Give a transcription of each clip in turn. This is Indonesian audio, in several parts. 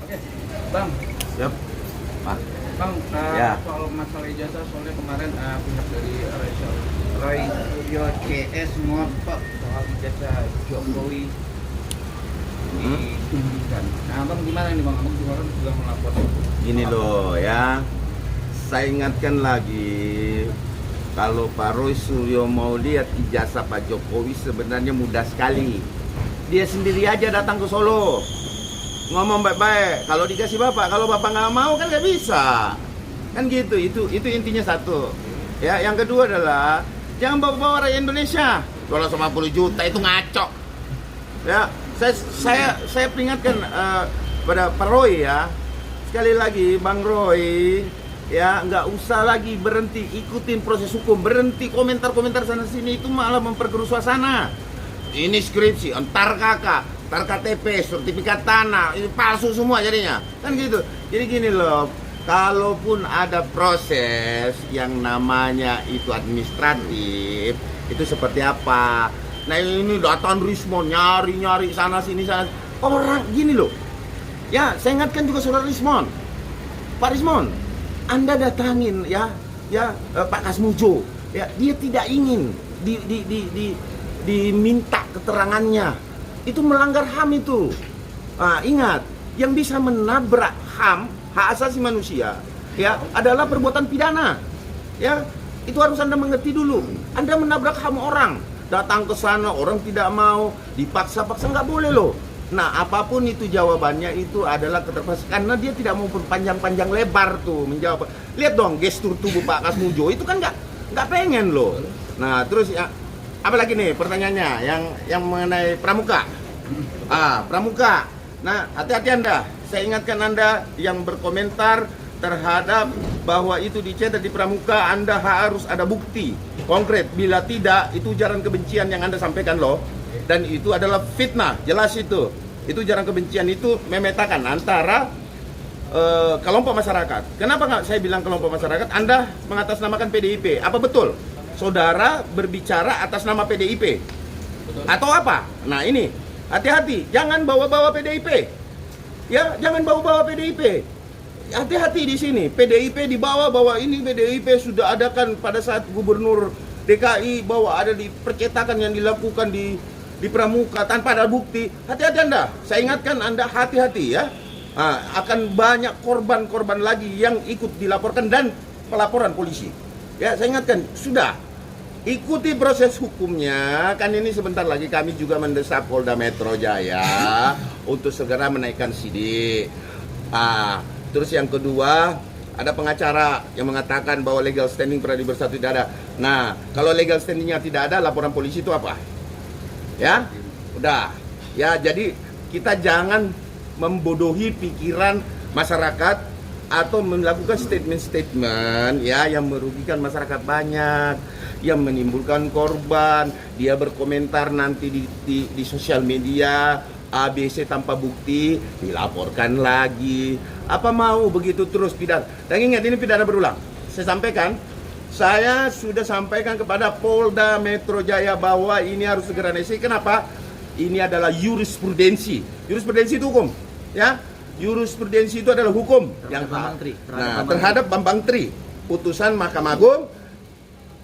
Oke, Bang. Siap. Bang, Ya. soal masalah ijazah, soalnya kemarin pihak dari Roy Suryo CS ngotot soal ijazah Jokowi ditunjukkan. Nah, Bang gimana nih Bang? Abang juga kan sudah melapor. Gini loh ya, saya ingatkan lagi, kalau Pak Roy Suryo mau lihat ijazah Pak Jokowi sebenarnya mudah sekali. Dia sendiri aja datang ke Solo, ngomong baik-baik. Kalau dikasih bapak, kalau bapak nggak mau kan nggak bisa. Kan gitu, itu intinya satu. Ya, yang kedua adalah jangan bawa-bawa rakyat Indonesia. 250 juta itu ngaco. Ya, saya peringatkan pada Pak Roy ya. Sekali lagi, Bang Roy, ya nggak usah lagi berhenti ikutin proses hukum, berhenti komentar-komentar sana sini, itu malah memperkeruh suasana. Ini skripsi, entar kakak, entar KTP, sertifikat tanah, ini palsu semua jadinya, kan gitu. Jadi gini loh, kalaupun ada proses yang namanya itu administratif, itu seperti apa? Nah ini datang Rismon nyari sana sini orang gini loh. Ya, saya ingatkan juga saudara Rismon, Pak Rismon, Anda datangin ya Pak Kasmujo, ya dia tidak ingin diminta keterangannya, itu melanggar HAM itu. Nah, ingat, yang bisa menabrak HAM, hak asasi manusia, ya adalah perbuatan pidana. Ya, itu harus Anda mengerti dulu. Anda menabrak HAM orang, datang ke sana orang tidak mau, dipaksa-paksa nggak boleh loh. Nah, apapun itu jawabannya itu adalah keterpaksaan, karena dia tidak mau panjang-panjang lebar tuh menjawab. Lihat dong gestur tubuh Pak Kasmujo itu kan nggak pengen loh. Nah, terus ya, apa lagi nih pertanyaannya yang mengenai pramuka? Pramuka. Nah, hati-hati Anda. Saya ingatkan Anda yang berkomentar terhadap bahwa itu dicetak di pramuka, Anda harus ada bukti konkret. Bila tidak, itu ujaran kebencian yang Anda sampaikan loh. Dan itu adalah fitnah, jelas itu. Itu ujaran kebencian, itu memetakan antara kelompok masyarakat. Kenapa nggak saya bilang kelompok masyarakat? Anda mengatasnamakan PDIP. Apa betul saudara berbicara atas nama PDIP? Betul. Atau apa? Nah ini, hati-hati, jangan bawa-bawa PDIP. Ya, jangan bawa-bawa PDIP. Hati-hati di sini. PDIP dibawa bahwa ini PDIP sudah ada kan pada saat Gubernur DKI, bahwa ada di percetakan yang dilakukan di pramuka tanpa ada bukti. Hati-hati Anda. Saya ingatkan Anda hati-hati ya. Akan banyak korban-korban lagi yang ikut dilaporkan dan pelaporan polisi. Ya, saya ingatkan, sudah ikuti proses hukumnya. Kan ini sebentar lagi kami juga mendesak Polda Metro Jaya untuk segera menaikkan sidik. Terus yang kedua, ada pengacara yang mengatakan bahwa legal standing Pradi Bersatu tidak ada. Nah, kalau legal standingnya tidak ada, laporan polisi itu apa? Ya, udah. Ya, jadi kita jangan membodohi pikiran masyarakat atau melakukan statement-statement ya yang merugikan masyarakat banyak, yang menimbulkan korban. Dia berkomentar nanti di sosial media ABC tanpa bukti, dilaporkan lagi. Apa mau begitu terus pidana? Dan ingat, ini pidana berulang. Saya sudah sampaikan kepada Polda Metro Jaya bahwa ini harus segera diselesaikan. Kenapa? Ini adalah jurisprudensi. Jurisprudensi itu hukum, ya. Jurisprudensi itu adalah hukum yang terhadap Bambang Tri. Putusan Mahkamah Agung.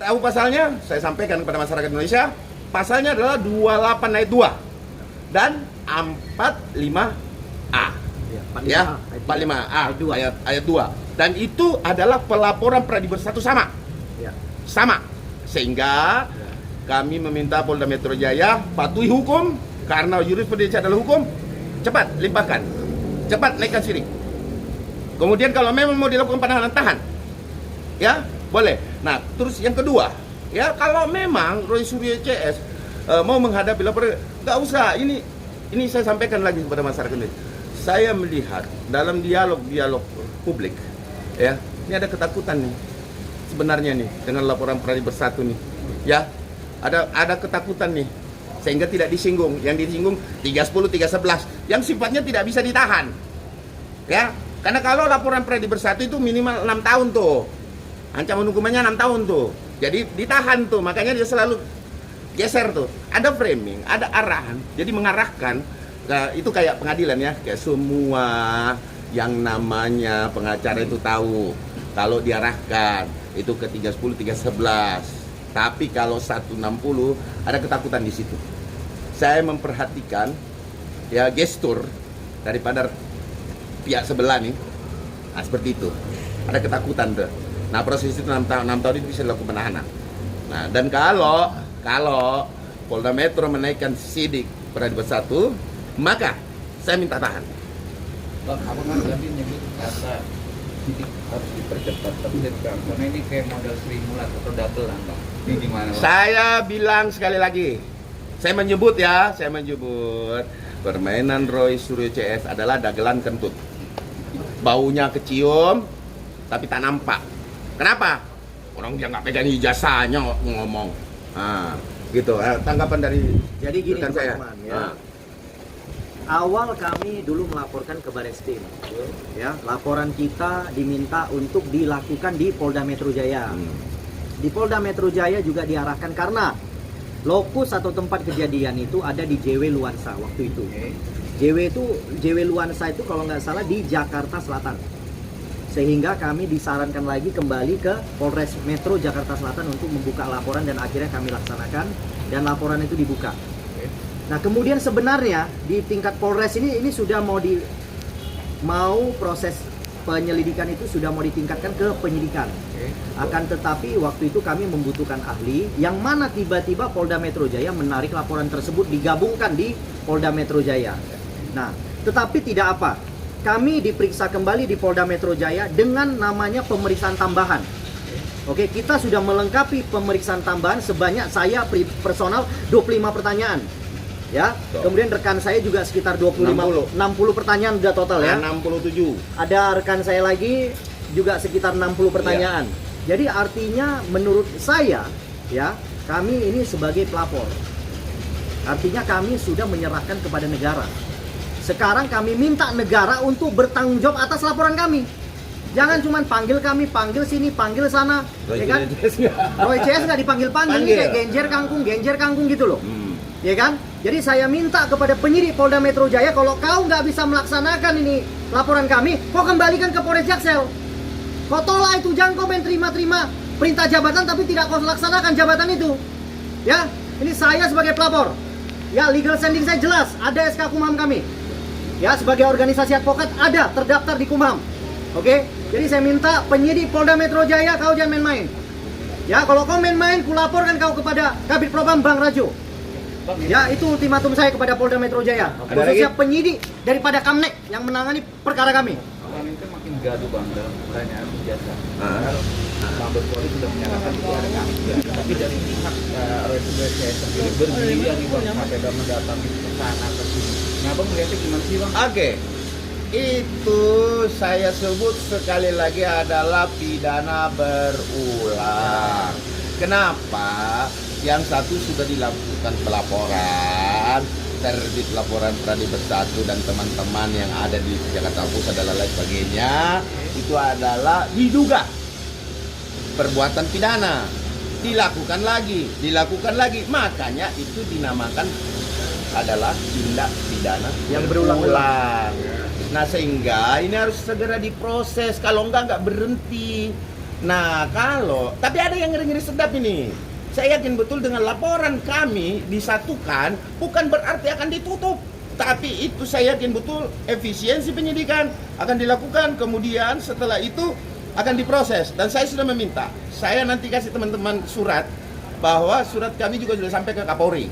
Tahu pasalnya? Saya sampaikan kepada masyarakat Indonesia. Pasalnya adalah 28 ayat 2 dan 45A. Ya, 45A ayat 2. Dan itu adalah pelaporan Pradi Bersatu sama. Sehingga kami meminta Polda Metro Jaya patuhi hukum, karena jurisprudensi adalah hukum. Cepat limpahkan, cepat naikkan sidik. Kemudian kalau memang mau dilakukan penahanan, tahan, ya boleh. Nah, terus yang kedua, ya kalau memang Roy Suryo CS mau menghadapi laporan, nggak usah. Ini saya sampaikan lagi kepada masyarakat ini. Saya melihat dalam dialog publik, ya ini ada ketakutan nih sebenarnya nih dengan laporan Pradi Bersatu nih, ya ada ketakutan nih sehingga tidak disinggung. Yang disinggung 310, 311 yang sifatnya tidak bisa ditahan, ya karena kalau laporan Pradi Bersatu itu minimal 6 tahun tuh, ancaman hukumannya 6 tahun tuh, jadi ditahan tuh. Makanya dia selalu geser tuh, ada framing, ada arahan, jadi mengarahkan. Itu kayak pengadilan ya, kayak semua yang namanya pengacara itu tahu kalau diarahkan itu ke 310, 311. Tapi kalau 160 ada ketakutan di situ. Saya memperhatikan ya gestur daripada pihak sebelah nih. Nah, seperti itu. Ada ketakutan tuh. Nah, proses itu 6 tahun itu bisa dilakukan penahanan. Nah, dan kalau Polda Metro menaikkan sidik peradilan 1, maka saya minta tahan. Bang, apa kan tadi nyebut kata sidik harus dipercepat, tapi dari karena ini kayak model Sri Mulat atau double Bang. Ini gimana Bang? Saya bilang sekali lagi, saya menyebut permainan Roy Suryo CS adalah dagelan kentut. Baunya kecium, tapi tak nampak. Kenapa? Orang dia nggak pegang ijazahnya ngomong. Nah, gitu. Tanggapan dari Jadi gini rekan saya. teman-teman ya. Awal kami dulu melaporkan ke Bareskrim. Ya, laporan kita diminta untuk dilakukan di Polda Metro Jaya. Di Polda Metro Jaya juga diarahkan karena lokus atau tempat kejadian itu ada di JW Luansa waktu itu. JW Luansa itu kalau nggak salah di Jakarta Selatan. Sehingga kami disarankan lagi kembali ke Polres Metro Jakarta Selatan untuk membuka laporan dan akhirnya kami laksanakan dan laporan itu dibuka. Nah, kemudian sebenarnya di tingkat Polres ini sudah mau proses penyelidikan itu sudah mau ditingkatkan ke penyidikan. Akan tetapi waktu itu kami membutuhkan ahli yang mana tiba-tiba Polda Metro Jaya menarik laporan tersebut digabungkan di Polda Metro Jaya. Nah, tetapi tidak apa. Kami diperiksa kembali di Polda Metro Jaya dengan namanya pemeriksaan tambahan. Oke, kita sudah melengkapi pemeriksaan tambahan sebanyak saya personal 25 pertanyaan. Ya, kemudian rekan saya juga sekitar 60 pertanyaan udah total ya. 67. Ada rekan saya lagi juga sekitar 60 pertanyaan. Jadi artinya menurut saya ya, kami ini sebagai pelapor. Artinya kami sudah menyerahkan kepada negara. Sekarang kami minta negara untuk bertanggung jawab atas laporan kami. Jangan cuma panggil kami, panggil sini, panggil sana, ya kan? Roy CS nggak dipanggil-panggil, ini kayak genjer kangkung gitu loh. Ya kan? Jadi saya minta kepada penyidik Polda Metro Jaya, kalau kau nggak bisa melaksanakan ini laporan kami, kau kembalikan ke Polres Jaksel. Kau tolak itu, jangan kau main terima-terima perintah jabatan tapi tidak kau laksanakan jabatan itu. Ya, ini saya sebagai pelapor. Ya, legal standing saya jelas, ada SK Kumham kami. Ya, sebagai organisasi advokat ada terdaftar di Kumham. Oke? Jadi saya minta penyidik Polda Metro Jaya, kau jangan main-main. Ya, kalau kau main-main, kulaporkan kau kepada Kabid Propam Bang Rajo. Ya, itu ultimatum saya kepada Polda Metro Jaya. Khususnya penyidik daripada Kamnek yang menangani perkara kami. Kami itu makin gaduh Bang dalam pertanyaan ijazah. Mabes Polri sudah menyatakan itu ada kami. Tapi dari pihak Resolusi sendiri bergiliran nih Bang sampai mendatangi ke sana ke sini. Nah, Bang melihatnya gimana sih Bang? Oke. Itu saya sebut sekali lagi adalah pidana berulang. Kenapa? Yang satu sudah dilakukan pelaporan, terbit laporan peradilan 1 dan teman-teman yang ada di Jakarta Pusat dan lain sebagainya, itu adalah diduga perbuatan pidana, dilakukan lagi, makanya itu dinamakan adalah tindak pidana yang berulang-ulang. Nah, sehingga ini harus segera diproses, kalau enggak berhenti. Nah, tapi ada yang ngeri-ngeri sedap ini. Saya yakin betul dengan laporan kami disatukan bukan berarti akan ditutup, tapi itu saya yakin betul efisiensi penyidikan akan dilakukan, kemudian setelah itu akan diproses. Dan saya sudah meminta, saya nanti kasih teman-teman surat bahwa surat kami juga sudah sampai ke Kapolri.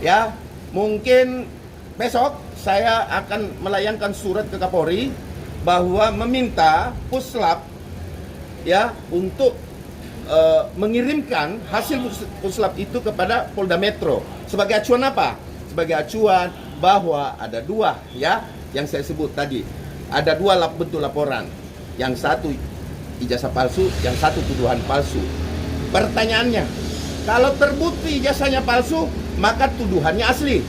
Ya, mungkin besok saya akan melayangkan surat ke Kapolri bahwa meminta Puslap ya untuk mengirimkan hasil puslap itu kepada Polda Metro sebagai acuan apa? Sebagai acuan bahwa ada dua ya yang saya sebut tadi, ada dua bentuk laporan, yang satu ijazah palsu, yang satu tuduhan palsu. Pertanyaannya, kalau terbukti ijazahnya palsu maka tuduhannya asli.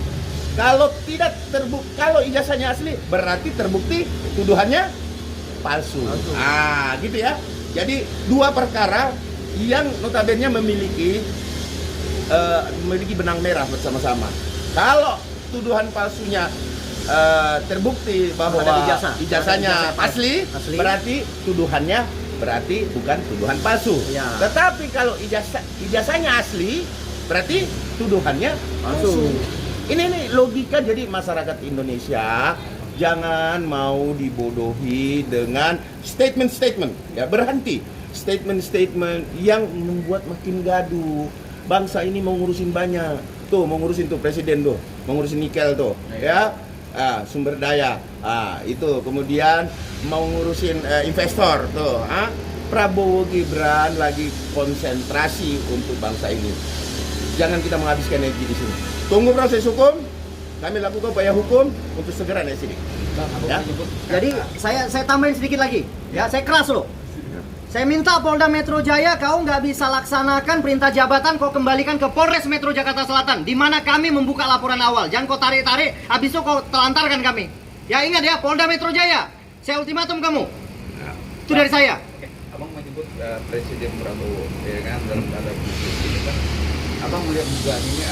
Kalau tidak terbukti, kalau ijazahnya asli berarti terbukti tuduhannya palsu. Gitu ya. Jadi dua perkara yang notabene memiliki memiliki benang merah bersama-sama. Kalau tuduhan palsunya terbukti bahwa Ada ijazah. ijazahnya Ada asli, asli. berarti tuduhannya bukan tuduhan palsu. Ya. Tetapi kalau ijazahnya asli, berarti tuduhannya palsu. Ini logika. Jadi masyarakat Indonesia jangan mau dibodohi dengan statement-statement. Ya, berhenti. Statement-statement yang membuat makin gaduh. Bangsa ini mau ngurusin banyak. Tuh, mau ngurusin tuh presiden tuh, mau ngurusin nikel tuh, ya. Sumber daya. Itu kemudian mau ngurusin investor tuh, Prabowo Gibran lagi konsentrasi untuk bangsa ini. Jangan kita menghabiskan energi di sini. Tunggu proses hukum. Kami lakukan upaya hukum untuk segera naik sini. Bang, Abang Ya. menyebut Jadi saya tambahin sedikit lagi, ya saya keras loh. Saya minta Polda Metro Jaya, kau nggak bisa laksanakan perintah jabatan, kau kembalikan ke Polres Metro Jakarta Selatan, di mana kami membuka laporan awal. Jangan kau tarik-tarik, habis itu kau telantarkan kami. Ya ingat ya, Polda Metro Jaya, saya ultimatum kamu. Itu dari saya. Oke, Abang menyebut Presiden Prabowo, ya kan, dalam tanda kutip ini kan, Abang melihat dugaan ini